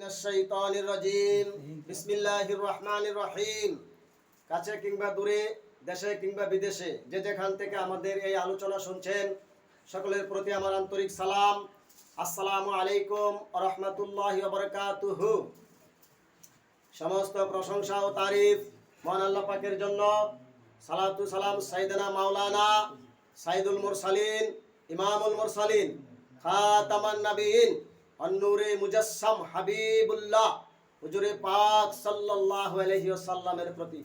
মিনাশ-শাইতানির রাজীম। বিসমিল্লাহির রহমানির রহিম। কাছে কিংবা দূরে, দেশে কিংবা বিদেশে, যে যেখান থেকে আমাদের এই আলোচনা শুনছেন, সকলের প্রতি আমার আন্তরিক সালাম। আসসালামু আলাইকুম ওয়া রাহমাতুল্লাহি ওয়া বারাকাতুহু। সমস্ত প্রশংসা ও তারিফ মহান আল্লাহ পাকের জন্য। সালাতু সালাম সাইয়েদনা মাওলানা সাইদুল মুরসালিন, ইমামুল মুরসালিন, খাতামান নবীন, আন-নূরে মুজাসসাম হাবিবুল্লাহ হুজুরে পাক সাল্লাল্লাহু আলাইহি ওয়াসাল্লামের প্রতি।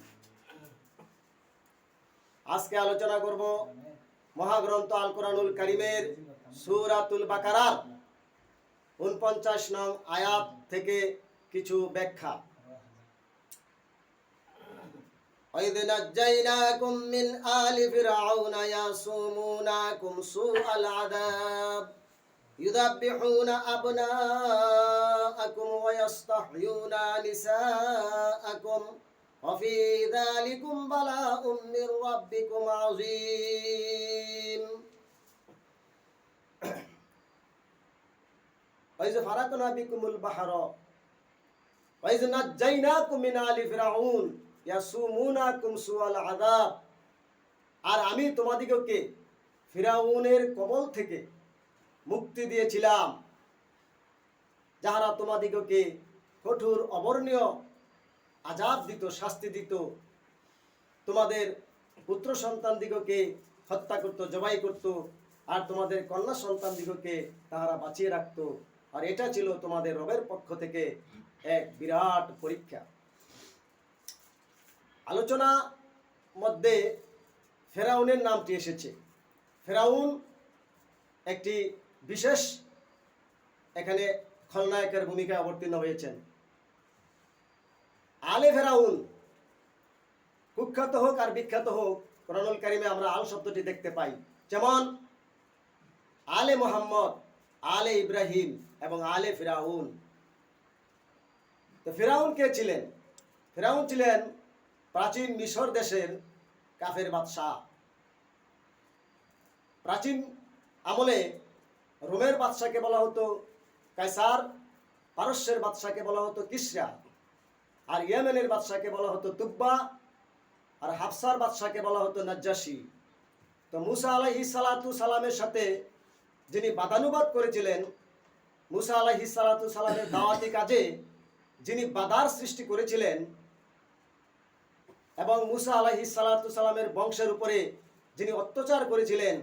আজকে আলোচনা করব মহাগ্রন্থ আল কোরআনুল কারীমের সূরাতুল বাকারার ৪৯ নং আয়াত থেকে কিছু ব্যাখ্যা। وَإِذْ نَجَّيْنَاكُمْ مِنْ آلِ فِرْعَوْنَ يَسُومُونَكُمْ سُوءَ الْعَذَابِ يُذَبِّحُونَ أَبْنَاءَكُمْ وَيَسْتَحْيُونَ نِسَاءَكُمْ وَفِي ذَلِكُمْ بَلَاءٌ مِّن رَّبِّكُمْ عَظِيمٌ وَإِذْ فَرَقْنَا بِكُمُ الْبَحْرَ وَإِذْ نَجَّيْنَاكُمْ مِنْ آلِ فِرْعَوْنَ ইয়াসুমুনাকুম সুআল আযাব। আর আমি তোমাদিগকে ফিরাউনের কবল থেকে মুক্তি দিয়েছিলাম, যাহারা তোমাদিগকে কঠোর অবর্ণীয় আযাব দিত, শাস্তি দিত, তোমাদের পুত্র সন্তান দিগকে হত্যা করত, জবাই করত, আর তোমাদের কন্যা সন্তান দিগকে তাহারা বাঁচিয়ে রাখত। আর এটা ছিল তোমাদের রবের পক্ষ থেকে এক বিরাট পরীক্ষা। আলোচনা মধ্যে ফেরাউনের নামটি এসেছে। ফেরাউন একটি বিশেষ এখানে খলনায়কের ভূমিকায় অবতীর্ণ হয়েছেন। আলে ফেরাউন কুখ্যাত হোক আর বিখ্যাত হোক, কোরআনুল কারীমে আমরা আল শব্দটি দেখতে পাই। যেমন আলে মোহাম্মদ, আলে ইব্রাহিম এবং আলে ফিরাউন। তো ফিরাউন কে ছিলেন? ফিরাউন ছিলেন প্রাচীন মিশর দেশের কাফের বাদশাহ। প্রাচীন আমলে রোমের বাদশাকে বলা হতো কায়সার, পারস্যের বাদশাকে বলা হতো কিসরা, আর ইয়েমেনের বাদশাকে বলা হতো তুব্বা, আর হাফসার বাদশাকে বলা হতো নাজ্জাশী। তো মুসা আলাইহিস সালাতু সালামের সাথে যিনি বাদানুবাদ করেছিলেন, মুসা আলাইহিস সালাতু সালামের দাওয়াতি কাজে যিনি বাধার সৃষ্টি করেছিলেন, এবং মুসা আলাইহিস সালাতু সালামের বংশের উপরে যিনি অত্যাচার করেছিলেন,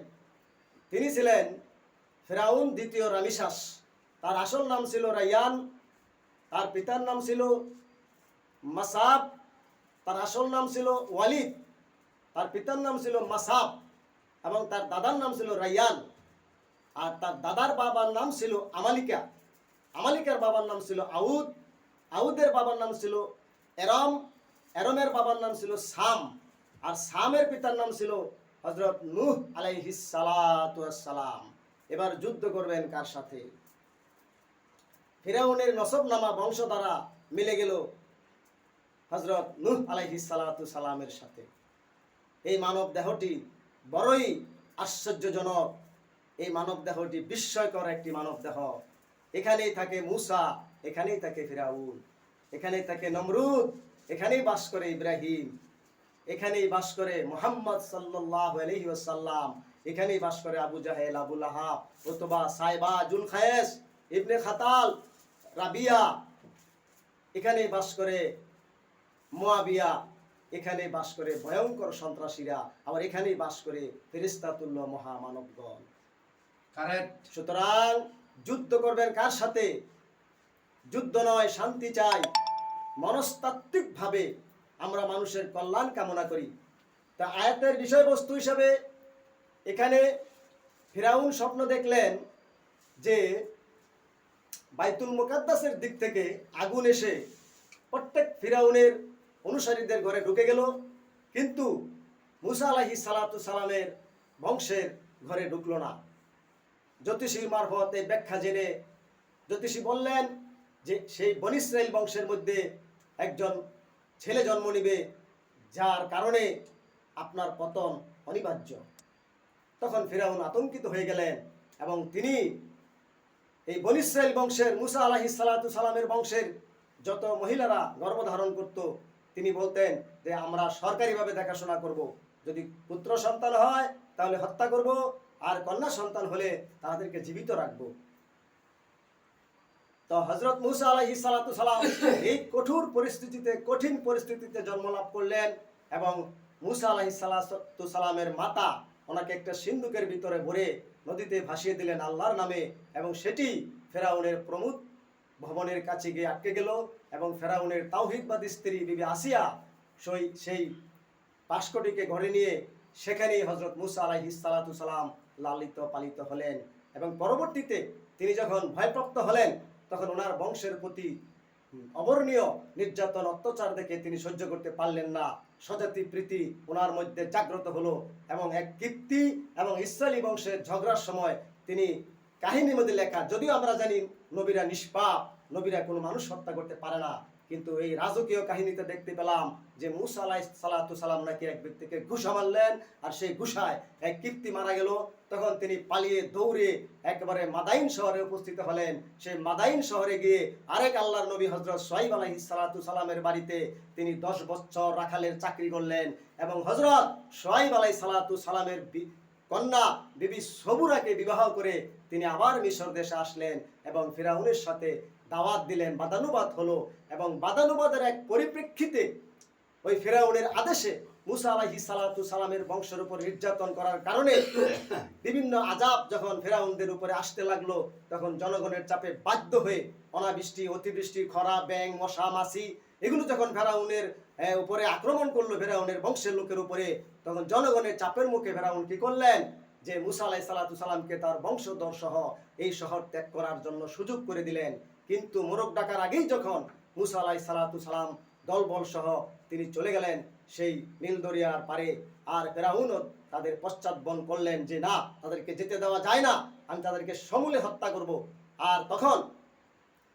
তিনি ছিলেন ফেরাউন দ্বিতীয় রামিসাস। তার আসল নাম ছিল রায়ান, তার পিতার নাম ছিল মাসাব, তার আসল নাম ছিল ওয়ালিদ, তার পিতার নাম ছিল মাসাব, এবং তার দাদার নাম ছিল রায়ান। আর তার দাদার বাবার নাম ছিল আমালিকা, আমালিকার বাবার নাম ছিল আউদ, আউদের বাবার নাম ছিল এরম, এরমের বাবার নাম ছিল সাম, আর সামের পিতার নাম ছিল হযরত নূহ আলাইহিস সালাতু ওয়াস সালাম। এবার যুদ্ধ করবেন কার সাথে? ফিরাউনের নসবনামা বংশ দ্বারা মিলে গেল হযরত নূহ আলাইহিস সালাতু সালামের সাথে। এই মানব দেহটি বড়ই আশ্চর্যজনক। এই মানব দেহটি বিস্ময়কর একটি মানব দেহ। এখানেই থাকে মুসা, এখানেই থাকে ফিরাউন, এখানেই থাকে নমরুদ, এখানেই বাস করে ইব্রাহিম, এখানেই বাস করে মুহাম্মদ সাল্লাল্লাহু আলাইহি ওয়াসাল্লাম, এখানেই বাস করে আবু জাহেল, আবু লাহাব, উতবা, সাইবা, জুলখায়েস, ইবনে খাতাল, রাবিয়া, এখানেই বাস করে মুয়াবিয়া, এখানেই বাস করে ভয়ঙ্কর সন্ত্রাসীরা, আবার এখানেই বাস করে ফেরেশতাতুল্য মহামানবগণ। কারেক্ট। সুতরাং যুদ্ধ করবেন কার সাথে? যুদ্ধ নয়, শান্তি চাই। মনস্তাত্ত্বিকভাবে আমরা মানুষের কল্যাণ কামনা করি। তা আয়াতের বিষয়বস্তু হিসাবে এখানে ফিরাউন স্বপ্ন দেখলেন যে বাইতুল মুকাদ্দাসের দিক থেকে আগুন এসে প্রত্যেক ফিরাউনের অনুসারীদের ঘরে ঢুকে গেল, কিন্তু মুসা আলাইহিস সালাতু সালামের বংশের ঘরে ঢুকলো না। জ্যোতিষীর মারফত এই ব্যাখ্যা জেনে জ্যোতিষী বললেন যে সেই বনী ইসরাইল বংশের মধ্যে একজন ছেলে জন্ম নিবে, যার কারণে আপনার পতন অনিবার্য। তখন ফিরাউন আতঙ্কিত হয়ে গেলেন এবং তিনি এই বনী ইসরাইল বংশের মুসা আলাইহিস সালাতু সালামের বংশের যত মহিলারা গর্ভধারণ করত, তিনি বলতেন যে আমরা সরকারিভাবে দেখাশোনা করব, যদি পুত্র সন্তান হয় তাহলে হত্যা করব, আর কন্যা সন্তান হলে তাদেরকে জীবিত রাখবো। তো হযরত মুসা আলাইহিস সালাতু সালাম এই কঠিন পরিস্থিতিতে জন্ম লাভ করলেন, এবং মুসা আলাইহিস সালাতু সালামের মাতা ওনাকে একটা সিন্ধুকের ভিতরে ভরে নদীতে ভাসিয়ে দিলেন আল্লাহর নামে, এবং সেটি ফেরাউনের প্রমুখ ভবনের কাছে গিয়ে আটকে গেল, এবং ফেরাউনের তাওহীদবাদী স্ত্রী বিবি আসিয়া সেই বাস্কটিকে ঘরে নিয়ে সেখানেই হযরত মুসা আলাইহিস সালাতু সালাম লালিত পালিত হলেন। এবং পরবর্তীতে তিনি যখন ভয়প্রাপ্ত হলেন, তখন ওনার বংশের প্রতি অবর্ণীয় নির্যাতন অত্যাচার দেখে তিনি সহ্য করতে পারলেন না। স্বজাতি প্রীতি ওনার মধ্যে জাগ্রত হলো, এবং এক কিপ্তি এবং ইসরায়েলি বংশের ঝগড়ার সময় তিনি কাহিনীর মধ্যে লেখা, যদিও আমরা জানি নবীরা নিষ্পাপ, নবীরা কোনো মানুষ হত্যা করতে পারে না, কিন্তু এই রাজকীয় কাহিনীতে দেখতে পেলাম যে মুসা আলাইহিস সালাতু সালাম নাকি এক ব্যক্তিকে ঘুষা মারলেন, আর সেই ঘুষায় এক কিপ্তি মারা গেল। তখন তিনি পালিয়ে দৌড়ে একেবারে মাদাইন শহরে উপস্থিত হলেন। সেই মাদাইন শহরে গিয়ে আরেক আল্লাহর নবী হযরত শুআয়ব আলাইহিস সালাতু সালামের বাড়িতে তিনি 10 বছর রাখালের চাকরি করলেন, এবং হযরত শুআয়ব আলাইহিস সালাতু সালামের কন্যা বিবি সবুরাকে বিবাহ করে তিনি আবার মিশর দেশে আসলেন, এবং ফিরাউনের সাথে দাওয়াত দিলেন, বাদানুবাদ হলো। এবং বাদানুবাদের এক পরিপ্রেক্ষিতে ওই ফিরাউনের আদেশে মুসা আলাইহিস সালাতু সালামের বংশের উপর নির্যাতন করার কারণে বিভিন্ন আযাব যখন ফিরাউনদের উপরে আসতে লাগলো, তখন জনগণের চাপে বাধ্য হয়ে অনাবৃষ্টি, অতিবৃষ্টি, খরা, ব্যাঙ, মশা, মাছি এগুলো যখন ফেরাউনের উপরে আক্রমণ করলো, ফেরাউনের বংশের লোকের উপরে, তখন জনগণের চাপের মুখে ফেরাউন কি করলেন, যে মুসা আলাইহিস সালাতু সালামকে তার বংশধর সহ এই শহর ত্যাগ করার জন্য সুযোগ করে দিলেন। কিন্তু মোরগ ডাকার আগেই যখন মুসা আলাইহিস সালাতু সালাম দলবল সহ তিনি চলে গেলেন সেই নীল দরিয়ার পারে, আর ফেরাউনও তাদের পশ্চাৎবন করলেন যে না, তাদেরকে যেতে দেওয়া যায় না, আমি তাদেরকে সমূলে হত্যা করব। আর তখন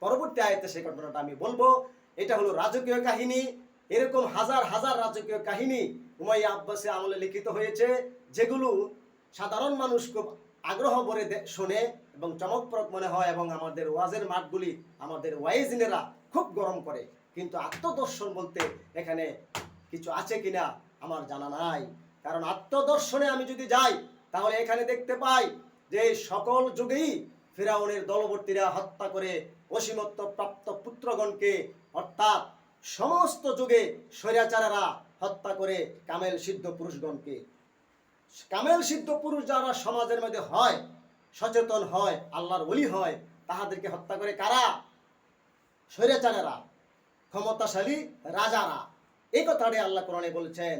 পরবর্তী আয়াতে সেই ঘটনাটা আমি বলবো। এটা হলো রাজকীয় কাহিনী। এরকম হাজার হাজার রাজকীয় কাহিনী উমাইয়া আব্বাসে আমলে লিখিত হয়েছে, যেগুলো সাধারণ মানুষ খুব আগ্রহ ভরে শোনে এবং চমকপ্রদ মনে হয়, এবং আমাদের ওয়াজের মাঠগুলি আমাদের ওয়াইজিনেরা খুব গরম করে। কিন্তু আত্মদর্শন বলতে এখানে কিছু আছে কিনা আমার জানা নাই, কারণ আত্মদর্শনে আমি যদি যাই তাহলে এখানে দেখতে পাই যে সকল যুগেই ফিরাউনের দলবর্তীরা হত্যা করে অসীমত্ব প্রাপ্ত পুত্রগণকে, অর্থাৎ সমস্ত যুগে স্বৈরাচারেরা হত্যা করে কামেল সিদ্ধ পুরুষগণকে। কামেল সিদ্ধ পুরুষ যারা সমাজের মধ্যে হয়, সচেতন হয়, আল্লাহর ওলি হয়, তাহাদেরকে হত্যা করে কারা? স্বৈরাচারেরা, ক্ষমতাশালী রাজারা। এই কথাটি আল্লাহ কোরআনে বলেছেন,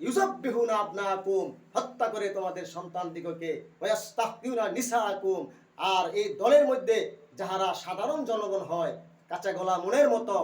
ইউযাব্বিহুনা আবনাকুম, হত্যা করে তোমাদের সন্তানদিগকে, ওয়াস্তাহয়ুনা নিসাআকুম। আর এই দলের মধ্যে যাহারা সাধারণ জনগণ হয়, কাঁচা গলা মনের মতো